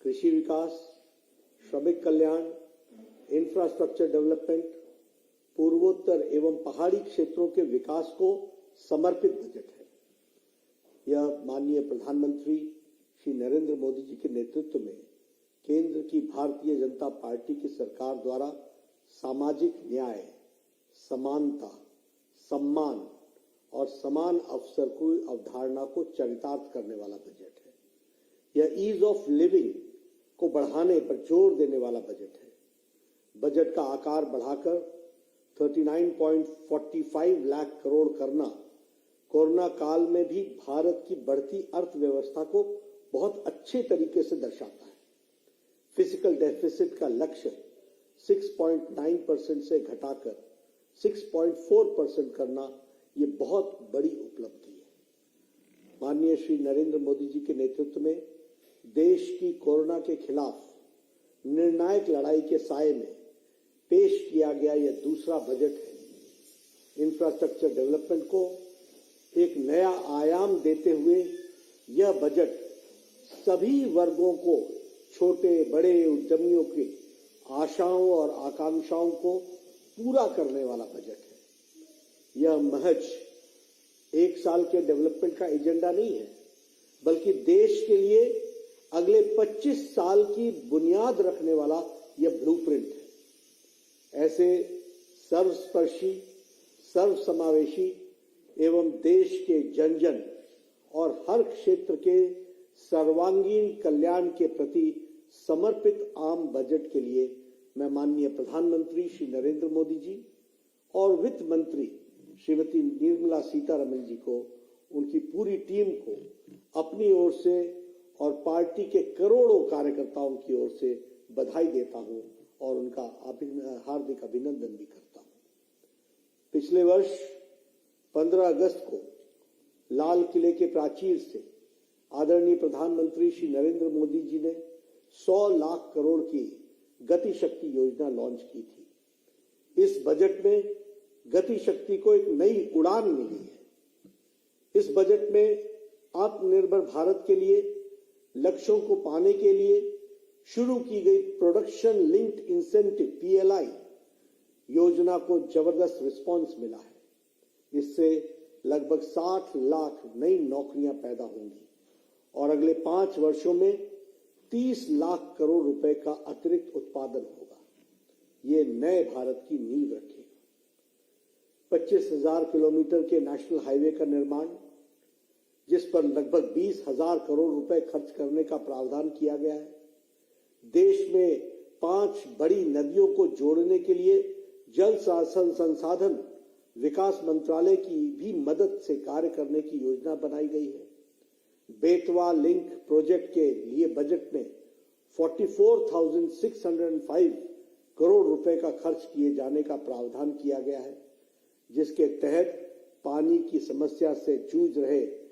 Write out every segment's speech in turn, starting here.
कृषि विकास, श्रमिक कल्याण, infrastructure development, पूर्वोत्तर एवं पहाड़ी क्षेत्रों के विकास को समर्पित बजट है। यह माननीय प्रधानमंत्री श्री नरेंद्र मोदी जी के नेतृत्व में केंद्र की भारतीय जनता पार्टी की सरकार द्वारा सामाजिक न्याय, समानता, सम्मान और समान अवसर की अवधारणा को चरितार्थ करने वाला बजट है। यह ईज ऑफ लिविंग को बढ़ाने पर जोर देने वाला बजट है। बजट का आकार बढ़ाकर 39.45 लाख करोड़ करना कोरोना काल में भी भारत की बढ़ती अर्थव्यवस्था को बहुत अच्छे तरीके से दर्शाता है। फिजिकल डेफिसिट का लक्ष्य 6.9% से घटाकर 6.4% करना ये बहुत बड़ी उपलब्धि है। माननीय श्री नरेंद्र मोदी जी के नेतृत्व में देश की कोरोना के खिलाफ निर्णायक लड़ाई के साये में पेश किया गया यह दूसरा बजट है। इंफ्रास्ट्रक्चर डेवलपमेंट को एक नया आयाम देते हुए यह बजट सभी वर्गों को, छोटे बड़े उद्यमियों की आशाओं और आकांक्षाओं को पूरा करने वाला बजट है। यह महज एक साल के डेवलपमेंट का एजेंडा नहीं है, बल्कि देश के लिए अगले 25 साल की बुनियाद रखने वाला यह ब्लूप्रिंट है। ऐसे सर्वस्पर्शी, सर्वसमावेशी एवं देश के जन जन और हर क्षेत्र के सर्वांगीण कल्याण के प्रति समर्पित आम बजट के लिए मैं माननीय प्रधानमंत्री श्री नरेंद्र मोदी जी और वित्त मंत्री श्रीमती निर्मला सीतारमण जी को, उनकी पूरी टीम को अपनी ओर से और पार्टी के करोड़ों कार्यकर्ताओं की ओर से बधाई देता हूं और उनका हार्दिक अभिनंदन भी करता हूं। पिछले वर्ष 15 अगस्त को लाल किले के प्राचीर से आदरणीय प्रधानमंत्री श्री नरेंद्र मोदी जी ने 100 लाख करोड़ की गति शक्ति योजना लॉन्च की थी। इस बजट में गति शक्ति को एक नई उड़ान मिली है। इस बजट में आत्मनिर्भर भारत के लिए लक्ष्यों को पाने के लिए शुरू की गई प्रोडक्शन लिंक्ड इंसेंटिव PLI योजना को जबरदस्त रिस्पांस मिला है। इससे लगभग 60 लाख नई नौकरियां पैदा होंगी और अगले 5 वर्षों में 30 लाख करोड़ रुपए का अतिरिक्त उत्पादन होगा। ये नए भारत की नींव रखेगा। 25,000 किलोमीटर के नेशनल हाईवे का निर्माण, जिस पर लगभग 20,000 करोड़ रुपए खर्च करने का प्रावधान किया गया है। देश में 5 बड़ी नदियों को जोड़ने के लिए जल संसाधन विकास मंत्रालय की भी मदद से कार्य करने की योजना बनाई गई है। बेतवा लिंक प्रोजेक्ट के लिए बजट में 44,605 करोड़ रुपए का खर्च किए जाने का प्रावधान किया गया है, जिसके तहत पानी की समस्या से जूझ रहे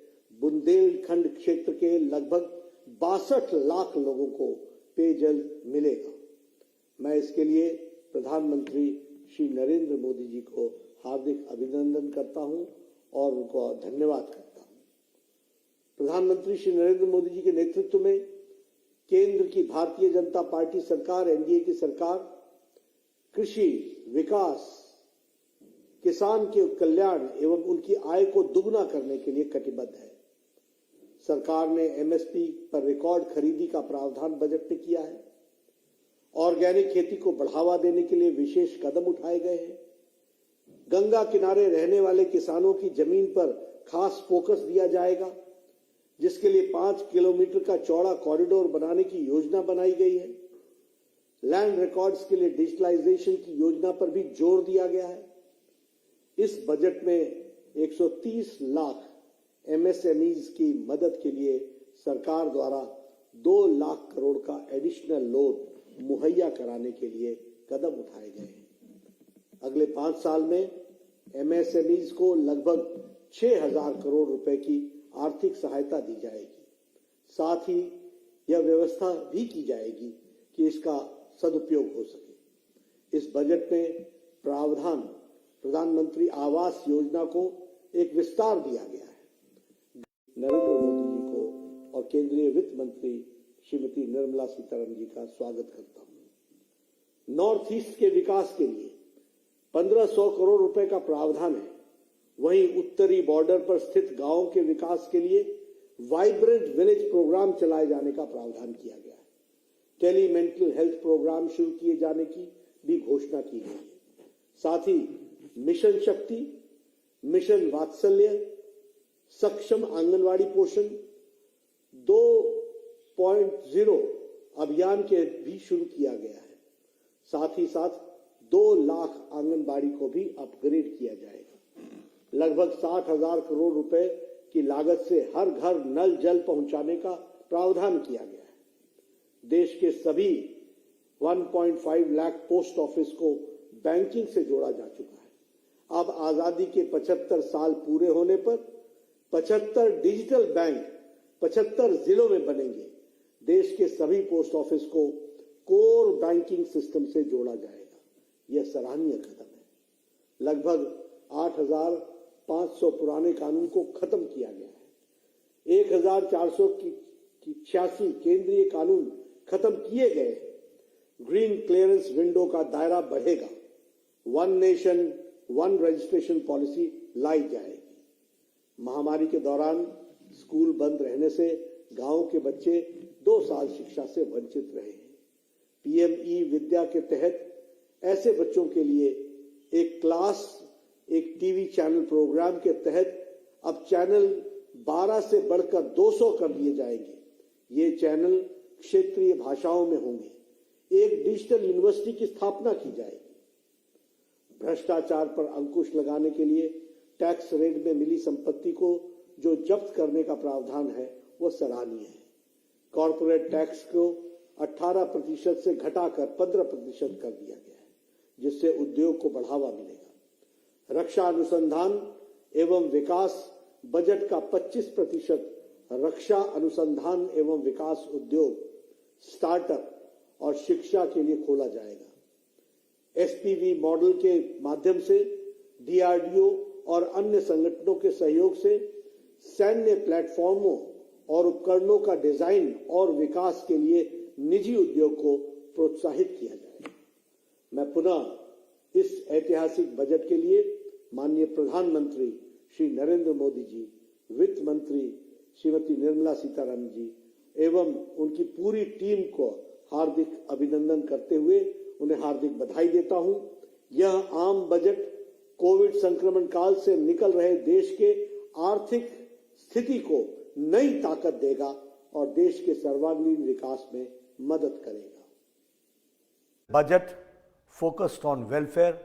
बुंदेलखंड क्षेत्र के लगभग 62 लाख लोगों को पेयजल मिलेगा। मैं इसके लिए प्रधानमंत्री श्री नरेंद्र मोदी जी को हार्दिक अभिनंदन करता हूं और उनको धन्यवाद करता हूं। प्रधानमंत्री श्री नरेंद्र मोदी जी के नेतृत्व में केंद्र की भारतीय जनता पार्टी सरकार, NDA की सरकार, कृषि विकास, किसान के कल्याण एवं उनकी आय को दुगना करने के लिए कटिबद्ध है। सरकार ने MSP पर रिकॉर्ड खरीदी का प्रावधान बजट में किया है। ऑर्गेनिक खेती को बढ़ावा देने के लिए विशेष कदम उठाए गए हैं। गंगा किनारे रहने वाले किसानों की जमीन पर खास फोकस दिया जाएगा, जिसके लिए 5 किलोमीटर का चौड़ा कॉरिडोर बनाने की योजना बनाई गई है। लैंड रिकॉर्ड्स के लिए डिजिटलाइजेशन की योजना पर भी जोर दिया गया है। इस बजट में 130 लाख MSMEs की मदद के लिए सरकार द्वारा 2 लाख करोड़ का एडिशनल लोन मुहैया कराने के लिए कदम उठाए गए हैं। अगले 5 साल में MSMEs को लगभग 6,000 करोड़ रुपए की आर्थिक सहायता दी जाएगी। साथ ही यह व्यवस्था भी की जाएगी कि इसका सदुपयोग हो सके। इस बजट में प्रावधान प्रधानमंत्री आवास योजना को एक विस्तार दिया गया है। नरेंद्र मोदी जी को और केंद्रीय वित्त मंत्री श्रीमती निर्मला सीतारमण जी का स्वागत करता हूं। नॉर्थ ईस्ट के विकास के लिए 1500 करोड़ रुपए का प्रावधान है। वहीं उत्तरी बॉर्डर पर स्थित गांवों के विकास के लिए वाइब्रेंट विलेज प्रोग्राम चलाए जाने का प्रावधान किया गया है। टेली मेंटल हेल्थ प्रोग्राम शुरू किए जाने की भी घोषणा की गई है। साथ ही मिशन शक्ति, मिशन वात्सल्य, सक्षम आंगनवाड़ी पोषण 2.0 अभियान के भी शुरू किया गया है। साथ ही साथ 2 लाख आंगनबाड़ी को भी अपग्रेड किया जाएगा। लगभग 60,000 करोड़ रुपए की लागत से हर घर नल जल पहुंचाने का प्रावधान किया गया है। देश के सभी 1.5 लाख पोस्ट ऑफिस को बैंकिंग से जोड़ा जा चुका है। अब आजादी के 75 साल पूरे होने पर 75 डिजिटल बैंक 75 जिलों में बनेंगे। देश के सभी पोस्ट ऑफिस को कोर बैंकिंग सिस्टम से जोड़ा जाएगा। यह सराहनीय कदम है। लगभग 8,500 पुराने कानून को खत्म किया गया है। 1,486 केंद्रीय कानून खत्म किए गए। ग्रीन क्लियरेंस विंडो का दायरा बढ़ेगा। One nation one registration policy लाई जाएगी। महामारी के दौरान स्कूल बंद रहने से गांव के बच्चे 2 साल शिक्षा से वंचित रहे हैं। पीएम ई विद्या के तहत ऐसे बच्चों के लिए एक टीवी चैनल प्रोग्राम के तहत अब चैनल 12 से बढ़कर 200 कर दिए जाएंगे। ये चैनल क्षेत्रीय भाषाओं में होंगे। एक डिजिटल यूनिवर्सिटी की स्थापना की जाएगी। भ्रष्टाचार पर अंकुश लगाने के लिए टैक्स रेट में मिली संपत्ति को जो जब्त करने का प्रावधान है वो सराहनीय है। कॉर्पोरेट टैक्स को 18% से घटाकर 15% कर दिया गया है, जिससे उद्योग को बढ़ावा मिलेगा। रक्षा अनुसंधान एवं विकास बजट का 25% रक्षा अनुसंधान एवं विकास उद्योग, स्टार्टअप और शिक्षा के लिए खोला जाएगा। एसपीवी मॉडल के माध्यम से डीआरडीओ और अन्य संगठनों के सहयोग से सैन्य प्लेटफॉर्मों और उपकरणों का डिजाइन और विकास के लिए निजी उद्योग को प्रोत्साहित किया जाएगा। मैं पुनः इस ऐतिहासिक बजट के लिए माननीय प्रधानमंत्री श्री नरेंद्र मोदी जी, वित्त मंत्री श्रीमती निर्मला सीतारमण जी एवं उनकी पूरी टीम को हार्दिक अभिनंदन करते हुए उन्हें हार्दिक बधाई देता हूं। यह आम बजट कोविड संक्रमण काल से निकल रहे देश के आर्थिक स्थिति को नई ताकत देगा और देश के सर्वांगीण विकास में मदद करेगा। Budget focused on welfare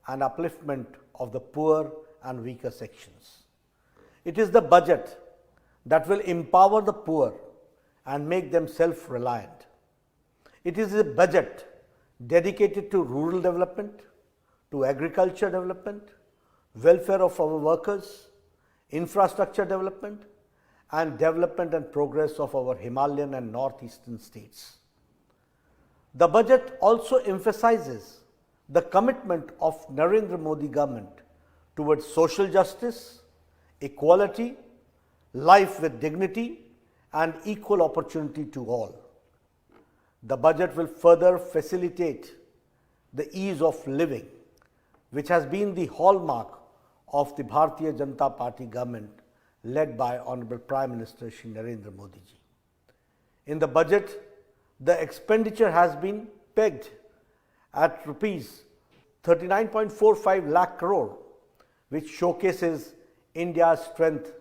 and upliftment of the poor and weaker sections. It is the budget that will empower the poor and make them self-reliant. It is a budget dedicated to rural development, to agriculture development, welfare of our workers, infrastructure development, and development and progress of our Himalayan and northeastern states. The budget also emphasizes the commitment of Narendra Modi government towards social justice, equality, life with dignity, and equal opportunity to all. The budget will further facilitate the ease of living, which has been the hallmark of the Bharatiya Janata Party government led by Honorable Prime Minister Shri Narendra Modi ji. In the budget, the expenditure has been pegged at rupees 39.45 lakh crore, which showcases India's strength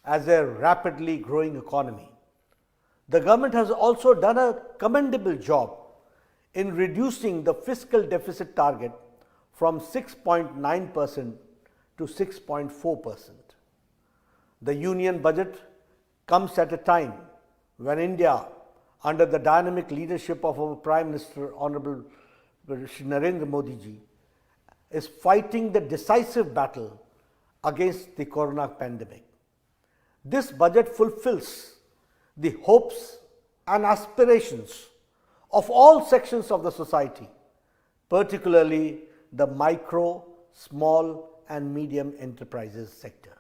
as a rapidly growing economy. The government has also done a commendable job in reducing the fiscal deficit target from 6.9% to 6.4%. The union budget comes at a time when India, under the dynamic leadership of our Prime Minister Honorable Shri Narendra Modi ji, is fighting the decisive battle against the corona pandemic. This budget fulfills the hopes and aspirations of all sections of the society, particularly the micro, small and medium enterprises sector.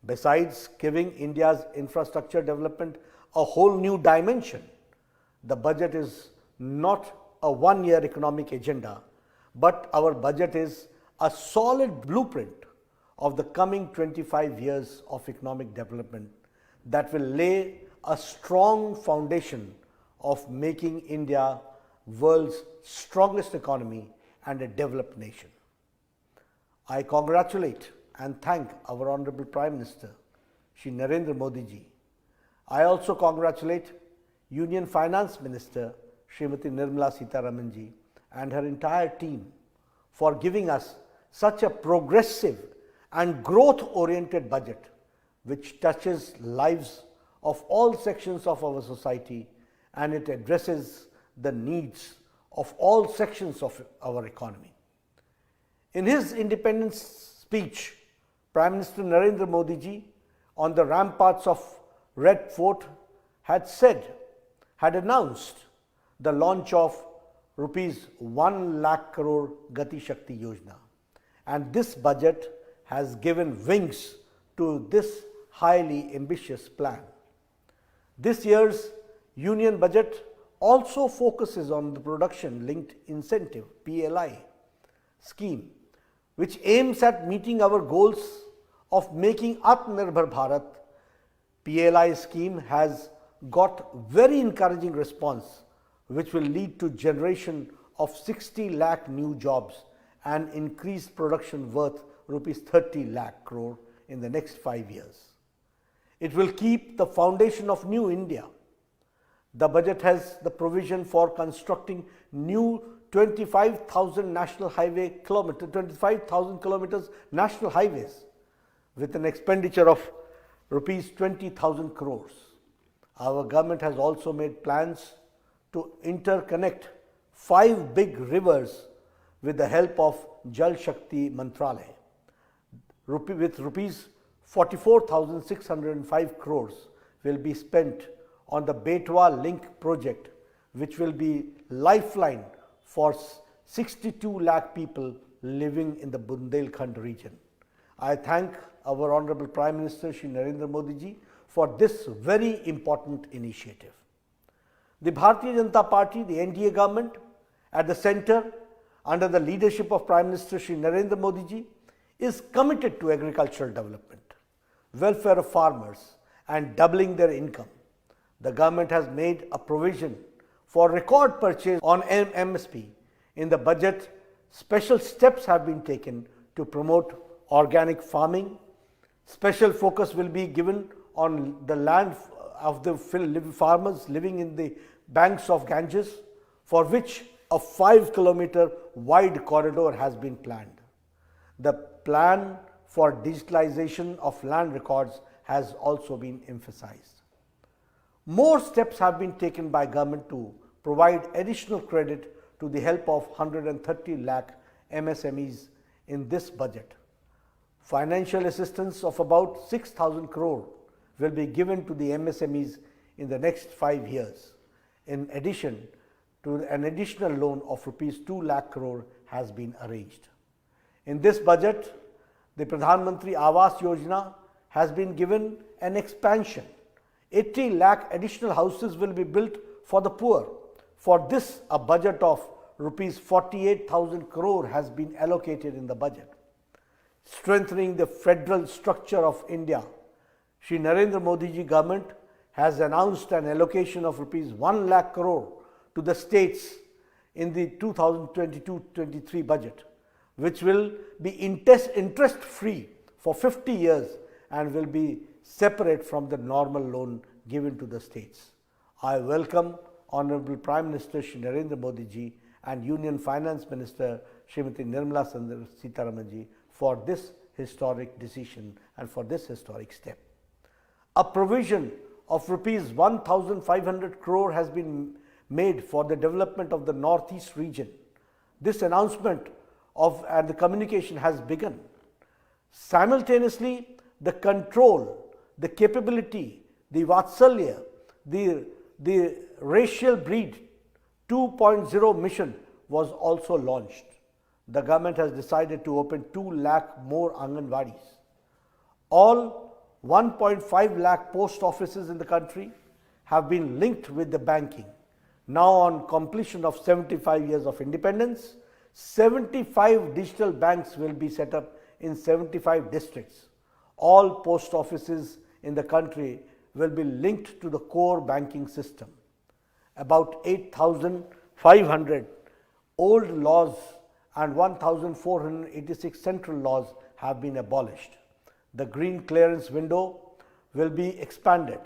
Besides giving India's infrastructure development a whole new dimension, the budget is not a one-year economic agenda, but our budget is a solid blueprint of the coming 25 years of economic development that will lay a strong foundation of making India world's strongest economy and a developed nation. I congratulate and thank our Honorable Prime Minister, Shri Narendra Modi ji. I also congratulate Union Finance Minister, Srimati Nirmala Sitharaman ji, and her entire team for giving us such a progressive and growth-oriented budget which touches lives of all sections of our society, and it addresses the needs of all sections of our economy. In his independence speech, Prime Minister Narendra Modi ji on the ramparts of Red Fort had announced the launch of rupees 1 lakh crore Gati Shakti Yojana, and this budget has given wings to this highly ambitious plan. This year's Union budget also focuses on the Production Linked Incentive (PLI) scheme, which aims at meeting our goals of making Atmanirbhar Bharat. PLI scheme has got very encouraging response, which will lead to generation of 60 lakh new jobs and increased production worth rupees 30 lakh crore in the next 5 years. It will keep the foundation of New India. The budget has the provision for constructing new 25,000 kilometers national highways with an expenditure of rupees 20,000 crores. Our government has also made plans to interconnect 5 big rivers with the help of Jal Shakti Mantralaya. With rupees 44,605 crores will be spent on the Betwa Link project, which will be lifeline for 62 lakh people living in the Bundelkhand region. I thank our Honorable Prime Minister Shri Narendra Modi ji for this very important initiative. The Bharatiya Janata Party, the NDA government at the center under the leadership of Prime Minister Shri Narendra Modi ji is committed to agricultural development, welfare of farmers and doubling their income. The government has made a provision for record purchase on MSP. In the budget, special steps have been taken to promote organic farming. Special focus will be given on the land of the farmers living in the banks of Ganges, for which a 5-kilometer wide corridor has been planned. The plan for digitalization of land records has also been emphasized. More steps have been taken by government to provide additional credit to the help of 130 lakh MSMEs in this budget. Financial assistance of about 6,000 crore will be given to the MSMEs in the next 5 years. In addition to an additional loan of rupees 2 lakh crore has been arranged. In this budget, the Pradhan Mantri Awas Yojana has been given an expansion. 80 lakh additional houses will be built for the poor. For this, a budget of rupees 48,000 crore has been allocated in the budget. Strengthening the federal structure of India, Shri Narendra Modi ji government has announced an allocation of rupees 1 lakh crore to the states in the 2022-23 budget, which will be interest-free for 50 years and will be separate from the normal loan given to the states. I welcome Honorable Prime Minister Shri Narendra Modi ji and Union Finance Minister Srimati Nirmala Sitharaman ji for this historic decision and for this historic step. A provision of rupees 1,500 crore has been made for the development of the Northeast region. This announcement and the communication has begun. Simultaneously, the control, the capability, the Vatsalya, the racial breed 2.0 mission was also launched. The government has decided to open 2 lakh more Anganwadis. All 1.5 lakh post offices in the country have been linked with the banking. Now, on completion of 75 years of independence, 75 digital banks will be set up in 75 districts. All post offices in the country will be linked to the core banking system. About 8,500 old laws and 1,486 central laws have been abolished. The green clearance window will be expanded.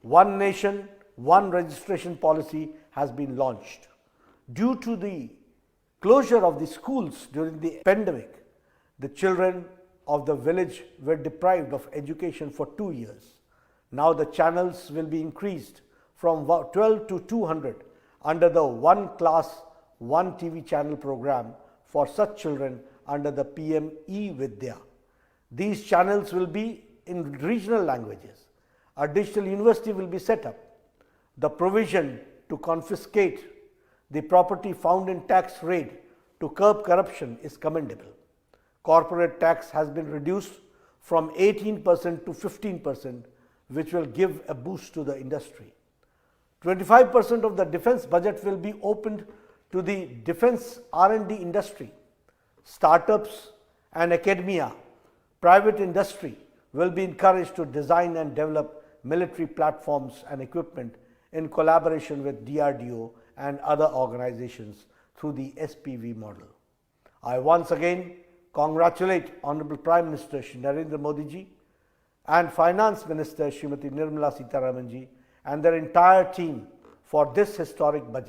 One nation, one registration policy has been launched. Due to the closure of the schools during the pandemic, the children of the village were deprived of education for 2 years. Now the channels will be increased from 12 to 200 under the One Class, One TV channel program for such children under the PM E-Vidya. These channels will be in regional languages. A digital university will be set up. The provision to confiscate the property found in tax raid to curb corruption is commendable. Corporate tax has been reduced from 18% to 15%, which will give a boost to the industry. 25% of the defense budget will be opened to the defense R&D industry. Startups and academia, private industry will be encouraged to design and develop military platforms and equipment in collaboration with DRDO and other organizations through the SPV model. I once again congratulate Honorable Prime Minister Shri Narendra Modi ji and Finance Minister Srimati Nirmala Sitharaman ji and their entire team for this historic budget.